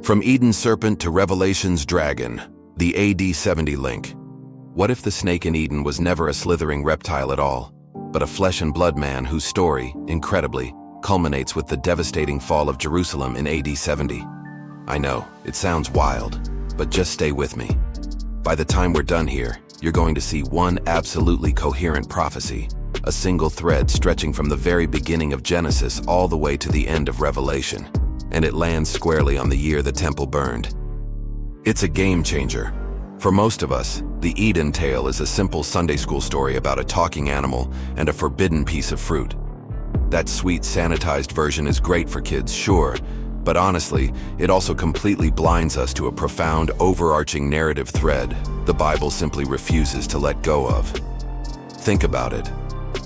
From Eden's serpent to Revelation's dragon, the AD 70 link. What if the snake in Eden was never a slithering reptile at all, but a flesh and blood man whose story, incredibly, culminates with the devastating fall of Jerusalem in AD 70? I know, it sounds wild, but just stay with me. By the time we're done here, you're going to see one absolutely coherent prophecy, a single thread stretching from the very beginning of Genesis all the way to the end of Revelation, and it lands squarely on the year the temple burned. It's a game changer. For most of us, the Eden tale is a simple Sunday school story about a talking animal and a forbidden piece of fruit. That sweet, sanitized version is great for kids, sure, but honestly, it also completely blinds us to a profound, overarching narrative thread the Bible simply refuses to let go of. Think about it.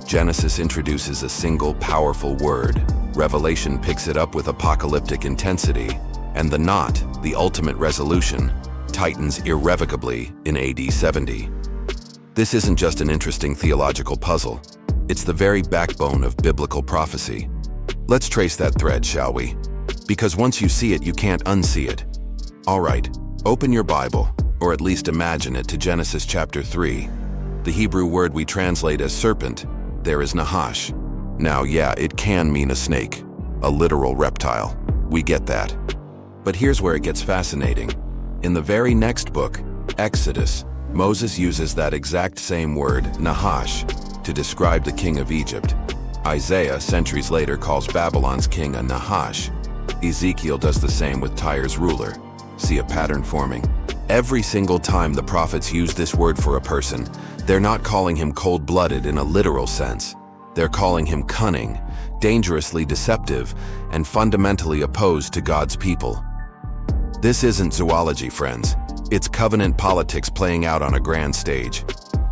Genesis introduces a single, powerful word. Revelation picks it up with apocalyptic intensity, and the knot, the ultimate resolution, tightens irrevocably in AD 70. This isn't just an interesting theological puzzle. It's the very backbone of biblical prophecy. Let's trace that thread, shall we? Because once you see it, you can't unsee it. All right, open your Bible, or at least imagine it, to Genesis chapter 3. The Hebrew word we translate as serpent there is Nahash. Now, yeah, it can mean a snake, a literal reptile. We get that. But here's where it gets fascinating. In the very next book, Exodus, Moses uses that exact same word, Nahash, to describe the king of Egypt. Isaiah, centuries later, calls Babylon's king a Nahash. Ezekiel does the same with Tyre's ruler. See a pattern forming? Every single time the prophets use this word for a person, they're not calling him cold-blooded in a literal sense. They're calling him cunning, dangerously deceptive, and fundamentally opposed to God's people. This isn't zoology, friends. It's covenant politics playing out on a grand stage.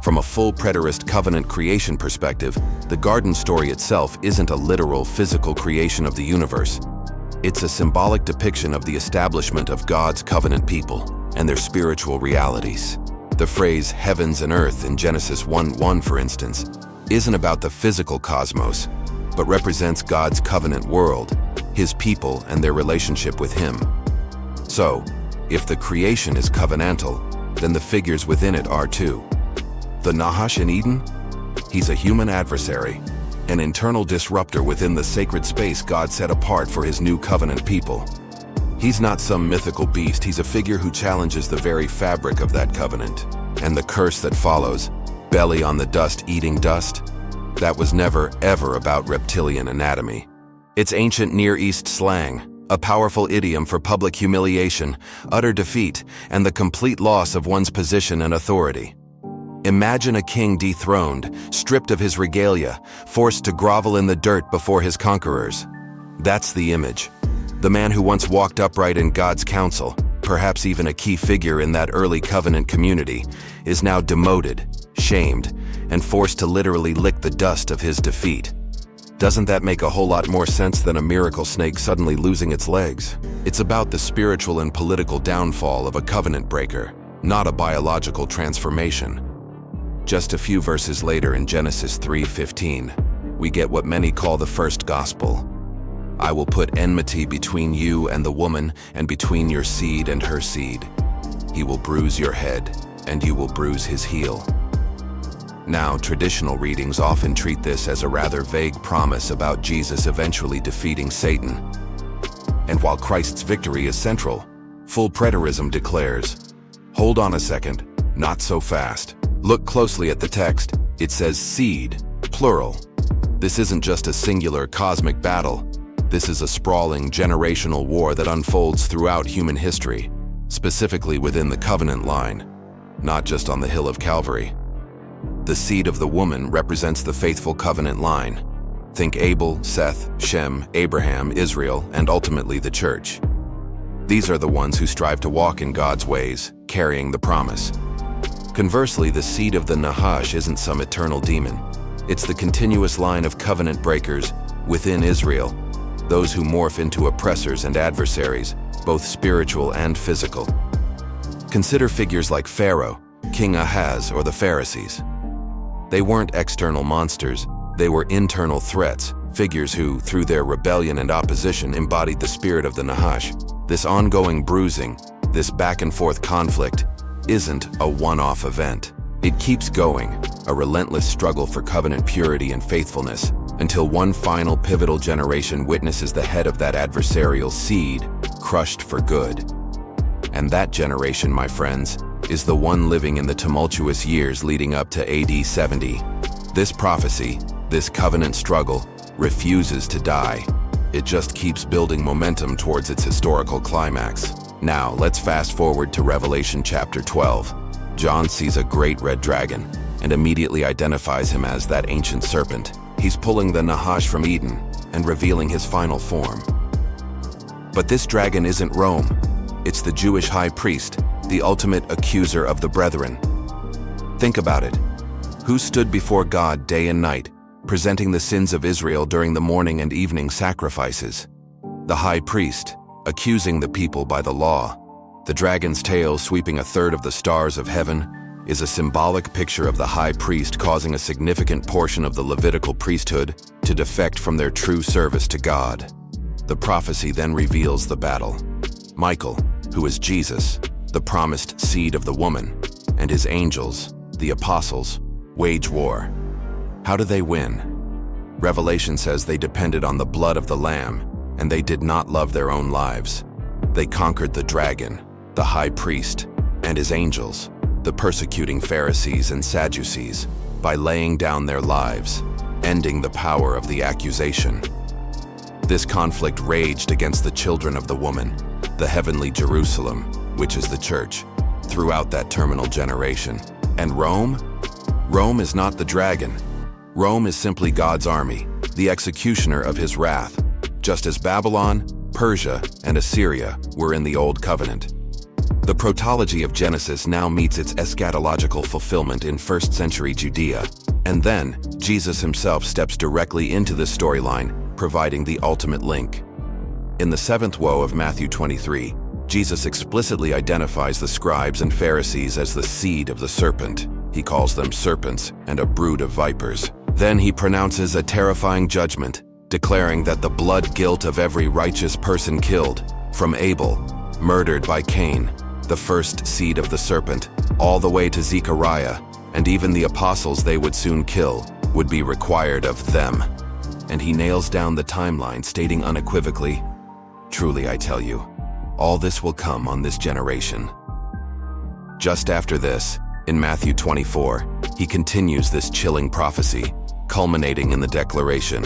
From a full preterist covenant creation perspective, the garden story itself isn't a literal physical creation of the universe. It's a symbolic depiction of the establishment of God's covenant people and their spiritual realities. The phrase heavens and earth in Genesis 1:1, for instance, isn't about the physical cosmos, but represents God's covenant world, his people and their relationship with him. So, if the creation is covenantal, then the figures within it are too. The Nahash in Eden? He's a human adversary, an internal disruptor within the sacred space God set apart for his new covenant people. He's not some mythical beast, he's a figure who challenges the very fabric of that covenant. And the curse that follows, belly on the dust eating dust, that was never, ever about reptilian anatomy. It's ancient Near East slang, a powerful idiom for public humiliation, utter defeat, and the complete loss of one's position and authority. Imagine a king dethroned, stripped of his regalia, forced to grovel in the dirt before his conquerors. That's the image. The man who once walked upright in God's counsel, perhaps even a key figure in that early covenant community, is now demoted, shamed, and forced to literally lick the dust of his defeat. Doesn't that make a whole lot more sense than a miracle snake suddenly losing its legs? It's about the spiritual and political downfall of a covenant breaker, not a biological transformation. Just a few verses later in Genesis 3:15, we get what many call the first gospel. I will put enmity between you and the woman, and between your seed and her seed. He will bruise your head, and you will bruise his heel. Now, traditional readings often treat this as a rather vague promise about Jesus eventually defeating Satan. And while Christ's victory is central, full preterism declares, hold on a second, not so fast. Look closely at the text. It says seed, plural. This isn't just a singular cosmic battle. This is a sprawling generational war that unfolds throughout human history, specifically within the covenant line, not just on the hill of Calvary. The seed of the woman represents the faithful covenant line. Think Abel, Seth, Shem, Abraham, Israel, and ultimately the church. These are the ones who strive to walk in God's ways, carrying the promise. Conversely, the seed of the Nahash isn't some eternal demon. It's the continuous line of covenant breakers within Israel, those who morph into oppressors and adversaries, both spiritual and physical. Consider figures like Pharaoh, King Ahaz, or the Pharisees. They weren't external monsters, they were internal threats, figures who, through their rebellion and opposition, embodied the spirit of the Nahash. This ongoing bruising, this back-and-forth conflict, isn't a one-off event. It keeps going, a relentless struggle for covenant purity and faithfulness, until one final pivotal generation witnesses the head of that adversarial seed crushed for good. And that generation, my friends, is the one living in the tumultuous years leading up to AD 70. This prophecy, this covenant struggle, refuses to die. It just keeps building momentum towards its historical climax. Now, let's fast forward to Revelation chapter 12. John sees a great red dragon and immediately identifies him as that ancient serpent. He's pulling the Nahash from Eden and revealing his final form. But this dragon isn't Rome. It's the Jewish high priest, the ultimate accuser of the brethren. Think about it. Who stood before God day and night, presenting the sins of Israel during the morning and evening sacrifices? The high priest, accusing the people by the law. The dragon's tail sweeping a third of the stars of heaven is a symbolic picture of the high priest causing a significant portion of the Levitical priesthood to defect from their true service to God. The prophecy then reveals the battle. Michael, who is Jesus, the promised seed of the woman, and his angels, the apostles, wage war. How do they win? Revelation says they depended on the blood of the Lamb, and they did not love their own lives. They conquered the dragon, the high priest, and his angels, the persecuting Pharisees and Sadducees, by laying down their lives, ending the power of the accusation. This conflict raged against the children of the woman, the heavenly Jerusalem, which is the church, throughout that terminal generation. And Rome? Rome is not the dragon. Rome is simply God's army, the executioner of his wrath, just as Babylon, Persia, and Assyria were in the Old Covenant. The protology of Genesis now meets its eschatological fulfillment in 1st century Judea, and then Jesus himself steps directly into this storyline, providing the ultimate link. In the 7th woe of Matthew 23, Jesus explicitly identifies the scribes and Pharisees as the seed of the serpent. He calls them serpents and a brood of vipers. Then he pronounces a terrifying judgment, declaring that the blood guilt of every righteous person killed, from Abel, murdered by Cain, the first seed of the serpent, all the way to Zechariah, and even the apostles they would soon kill, would be required of them. And he nails down the timeline, stating unequivocally, "Truly I tell you, all this will come on this generation." Just after this, in Matthew 24, he continues this chilling prophecy, culminating in the declaration,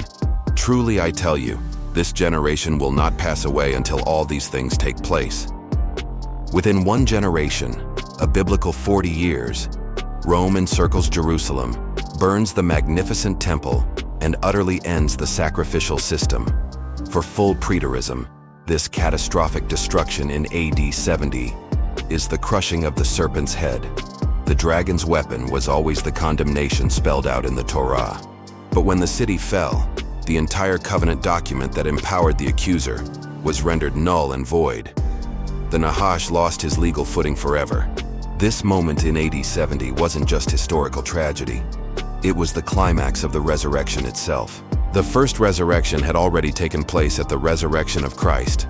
"Truly I tell you, this generation will not pass away until all these things take place." Within one generation, a biblical 40 years, Rome encircles Jerusalem, burns the magnificent temple, and utterly ends the sacrificial system. For full preterism, this catastrophic destruction in AD 70 is the crushing of the serpent's head. The dragon's weapon was always the condemnation spelled out in the Torah. But when the city fell, the entire covenant document that empowered the accuser was rendered null and void. The Nahash lost his legal footing forever. This moment in AD 70 wasn't just historical tragedy. It was the climax of the resurrection itself. The first resurrection had already taken place at the resurrection of Christ.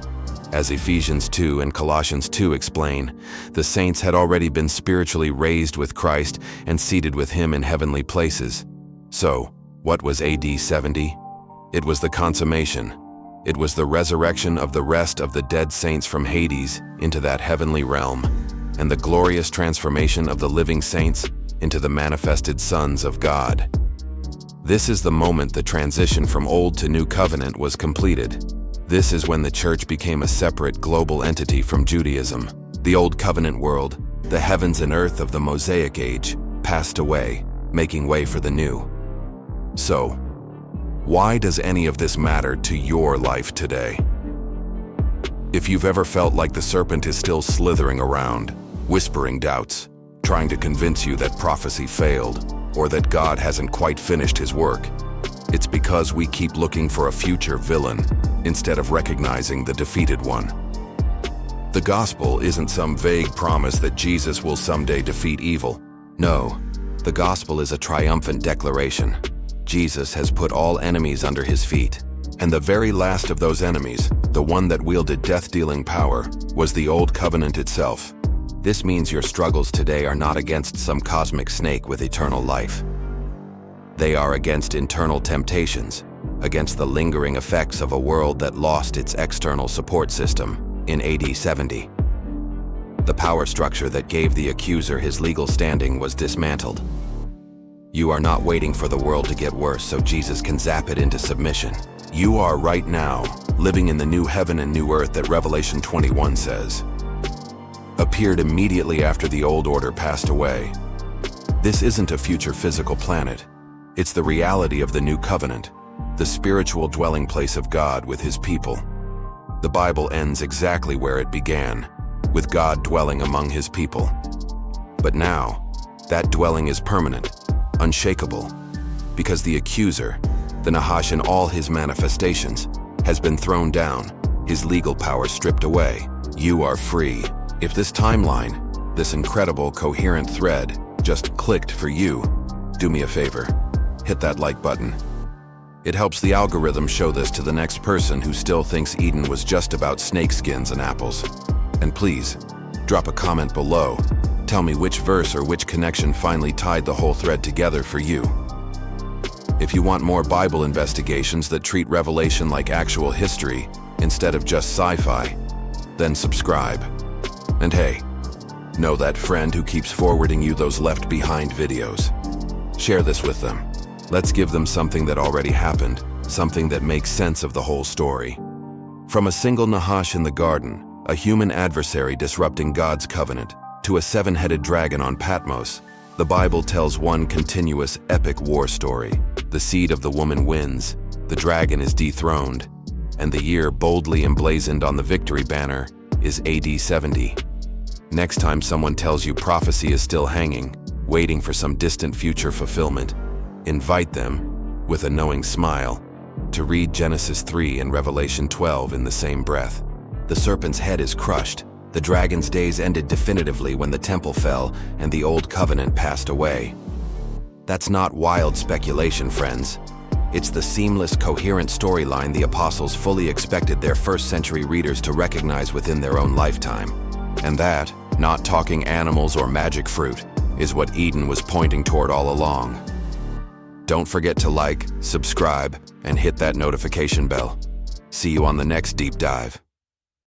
As Ephesians 2 and Colossians 2 explain, the saints had already been spiritually raised with Christ and seated with him in heavenly places. So, what was AD 70? It was the consummation. It was the resurrection of the rest of the dead saints from Hades into that heavenly realm, and the glorious transformation of the living saints into the manifested sons of God. This is the moment the transition from Old to New Covenant was completed. This is when the church became a separate global entity from Judaism. The Old Covenant world, the heavens and earth of the Mosaic Age, passed away, making way for the new. So, why does any of this matter to your life today? If you've ever felt like the serpent is still slithering around, whispering doubts, trying to convince you that prophecy failed, or that God hasn't quite finished his work, it's because we keep looking for a future villain instead of recognizing the defeated one. The gospel isn't some vague promise that Jesus will someday defeat evil. No, the gospel is a triumphant declaration. Jesus has put all enemies under his feet, and the very last of those enemies, the one that wielded death-dealing power, was the Old Covenant itself. This means your struggles today are not against some cosmic snake with eternal life. They are against internal temptations, against the lingering effects of a world that lost its external support system in AD 70. The power structure that gave the accuser his legal standing was dismantled. You are not waiting for the world to get worse so Jesus can zap it into submission. You are right now living in the new heaven and new earth that Revelation 21 says appeared immediately after the old order passed away. This isn't a future physical planet. It's the reality of the new covenant, the spiritual dwelling place of God with his people. The Bible ends exactly where it began, with God dwelling among his people. But now, that dwelling is permanent, unshakable, because the accuser, the Nahash in all his manifestations, has been thrown down, his legal power stripped away. You are free. If this timeline, this incredible coherent thread, just clicked for you, do me a favor, hit that like button. It helps the algorithm show this to the next person who still thinks Eden was just about snakeskins and apples. And please, drop a comment below. Tell me which verse or which connection finally tied the whole thread together for you. If you want more Bible investigations that treat Revelation like actual history instead of just sci-fi, then subscribe. And hey, know that friend who keeps forwarding you those left behind videos. Share this with them. Let's give them something that already happened, something that makes sense of the whole story. From a single Nahash in the garden, a human adversary disrupting God's covenant, to a seven-headed dragon on Patmos, the Bible tells one continuous epic war story. The seed of the woman wins, the dragon is dethroned, and the year boldly emblazoned on the victory banner is AD 70. Next time someone tells you prophecy is still hanging, waiting for some distant future fulfillment, invite them, with a knowing smile, to read Genesis 3 and Revelation 12 in the same breath. The serpent's head is crushed. The dragon's days ended definitively when the temple fell and the old covenant passed away. That's not wild speculation, friends. It's the seamless, coherent storyline the apostles fully expected their first-century readers to recognize within their own lifetime. And that, not talking animals or magic fruit, is what Eden was pointing toward all along. Don't forget to like, subscribe, and hit that notification bell. See you on the next deep dive.